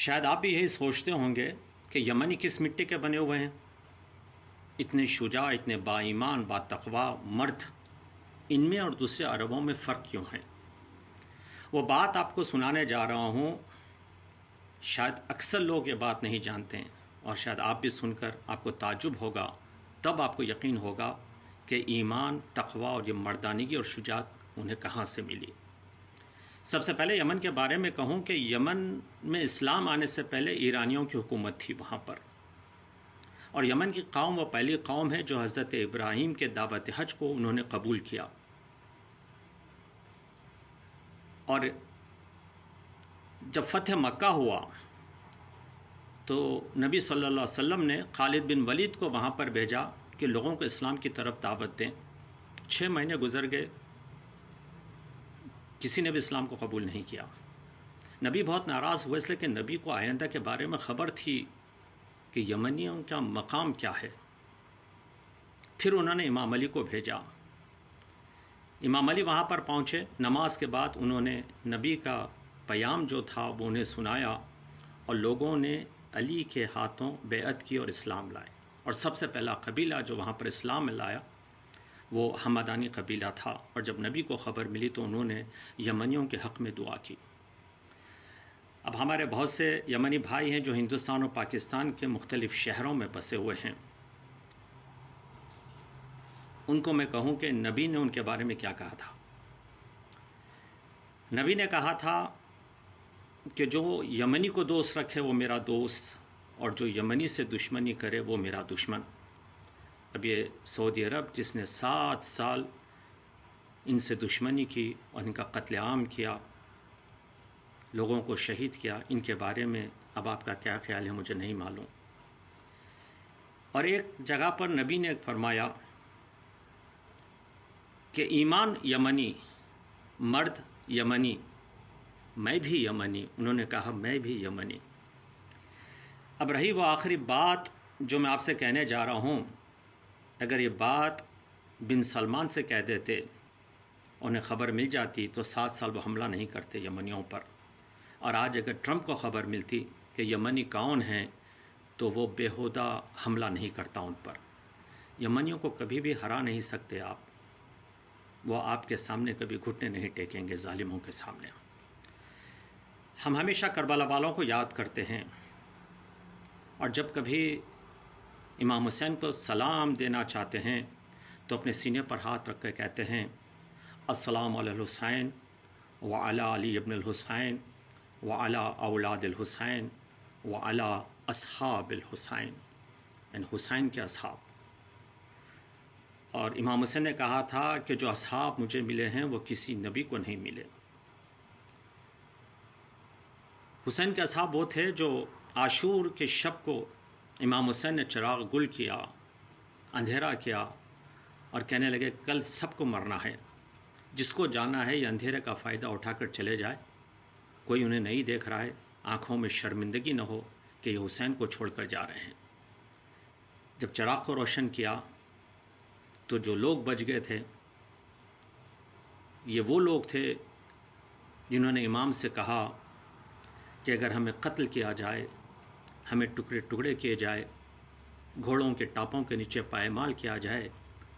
شاید آپ بھی یہی سوچتے ہوں گے کہ یمنی کس مٹی کے بنے ہوئے ہیں، اتنے شجاع، اتنے با ایمان، با تقوی مرد، ان میں اور دوسرے عربوں میں فرق کیوں ہے؟ وہ بات آپ کو سنانے جا رہا ہوں. شاید اکثر لوگ یہ بات نہیں جانتے ہیں، اور شاید آپ بھی سن کر آپ کو تعجب ہوگا، تب آپ کو یقین ہوگا کہ ایمان، تقوی اور یہ مردانگی اور شجاعت انہیں کہاں سے ملی. سب سے پہلے یمن کے بارے میں کہوں کہ یمن میں اسلام آنے سے پہلے ایرانیوں کی حکومت تھی وہاں پر، اور یمن کی قوم وہ پہلی قوم ہے جو حضرت ابراہیم کے دعوت حج کو انہوں نے قبول کیا. اور جب فتح مکہ ہوا تو نبی صلی اللہ علیہ وسلم نے خالد بن ولید کو وہاں پر بھیجا کہ لوگوں کو اسلام کی طرف دعوت دیں. 6 مہینے گزر گئے، کسی نے بھی اسلام کو قبول نہیں کیا. نبی بہت ناراض ہوئے، اس لیے کہ نبی کو آئندہ کے بارے میں خبر تھی کہ یمنیوں کا مقام کیا ہے. پھر انہوں نے امام علی کو بھیجا. امام علی وہاں پر پہنچے، نماز کے بعد انہوں نے نبی کا پیام جو تھا وہ انہیں سنایا، اور لوگوں نے علی کے ہاتھوں بیعت کی اور اسلام لائے. اور سب سے پہلا قبیلہ جو وہاں پر اسلام میں لایا وہ حمدانی قبیلہ تھا. اور جب نبی کو خبر ملی تو انہوں نے یمنیوں کے حق میں دعا کی. اب ہمارے بہت سے یمنی بھائی ہیں جو ہندوستان اور پاکستان کے مختلف شہروں میں بسے ہوئے ہیں. ان کو میں کہوں کہ نبی نے ان کے بارے میں کیا کہا تھا. نبی نے کہا تھا کہ جو یمنی کو دوست رکھے وہ میرا دوست، اور جو یمنی سے دشمنی کرے وہ میرا دشمن. اب یہ سعودی عرب جس نے 7 سال ان سے دشمنی کی اور ان کا قتل عام کیا، لوگوں کو شہید کیا، ان کے بارے میں اب آپ کا کیا خیال ہے مجھے نہیں معلوم. اور ایک جگہ پر نبی نے فرمایا کہ ایمان یمنی، مرد یمنی، میں بھی یمنی. انہوں نے کہا میں بھی یمنی. اب رہی وہ آخری بات جو میں آپ سے کہنے جا رہا ہوں، اگر یہ بات بن سلمان سے کہہ دیتے، انہیں خبر مل جاتی تو 7 سال وہ حملہ نہیں کرتے یمنیوں پر. اور آج اگر ٹرمپ کو خبر ملتی کہ یمنی کون ہیں تو وہ بیہودہ حملہ نہیں کرتا ان پر. یمنیوں کو کبھی بھی ہرا نہیں سکتے آپ، وہ آپ کے سامنے کبھی گھٹنے نہیں ٹیکیں گے ظالموں کے سامنے. ہم ہمیشہ کربلا والوں کو یاد کرتے ہیں، اور جب کبھی امام حسین کو سلام دینا چاہتے ہیں تو اپنے سینے پر ہاتھ رکھ کے کہتے ہیں السلام علی الحسین وعلی علی ابن الحسین وعلی اولاد الحسین وعلی اصحاب الحسین، یعنی حسین کے اصحاب. اور امام حسین نے کہا تھا کہ جو اصحاب مجھے ملے ہیں وہ کسی نبی کو نہیں ملے. حسین کے اصحاب وہ تھے جو عاشور کے شب کو امام حسین نے چراغ گل کیا، اندھیرا کیا، اور کہنے لگے کل سب کو مرنا ہے، جس کو جانا ہے یہ اندھیرے کا فائدہ اٹھا کر چلے جائے. کوئی انہیں نہیں دیکھ رہا ہے، آنکھوں میں شرمندگی نہ ہو کہ یہ حسین کو چھوڑ کر جا رہے ہیں. جب چراغ کو روشن کیا تو جو لوگ بچ گئے تھے یہ وہ لوگ تھے جنہوں نے امام سے کہا کہ اگر ہمیں قتل کیا جائے، ہمیں ٹکڑے ٹکڑے کیے جائے، گھوڑوں کے ٹاپوں کے نیچے پائمال کیا جائے،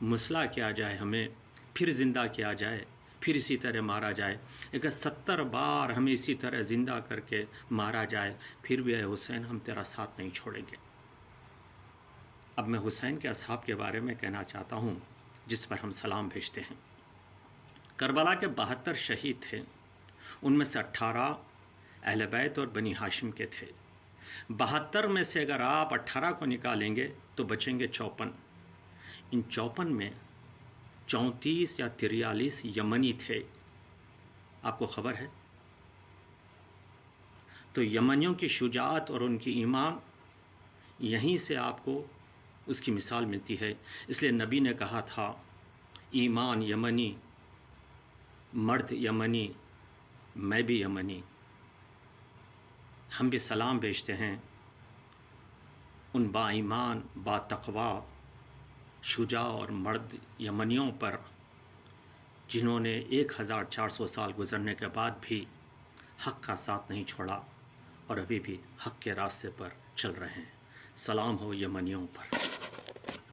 مسلح کیا جائے، ہمیں پھر زندہ کیا جائے، پھر اسی طرح مارا جائے، اگر 70 بار ہمیں اسی طرح زندہ کر کے مارا جائے پھر بھی اے حسین ہم تیرا ساتھ نہیں چھوڑیں گے. اب میں حسین کے اصحاب کے بارے میں کہنا چاہتا ہوں جس پر ہم سلام بھیجتے ہیں. کربلا کے 72 شہید تھے، ان میں سے 18 اہل بیت اور بنی ہاشم کے تھے. 72 میں سے اگر آپ 18 کو نکالیں گے تو بچیں گے 54. ان 54 میں 34 یا 43 یمنی تھے. آپ کو خبر ہے؟ تو یمنیوں کی شجاعت اور ان کی ایمان، یہیں سے آپ کو اس کی مثال ملتی ہے. اس لیے نبی نے کہا تھا ایمان یمنی، مرد یمنی، میں بھی یمنی. ہم بھی سلام بھیجتے ہیں ان با ایمان، با تقوی، شجاع اور مرد یمنیوں پر جنہوں نے 1400 سال گزرنے کے بعد بھی حق کا ساتھ نہیں چھوڑا اور ابھی بھی حق کے راستے پر چل رہے ہیں۔ سلام ہو یمنیوں پر۔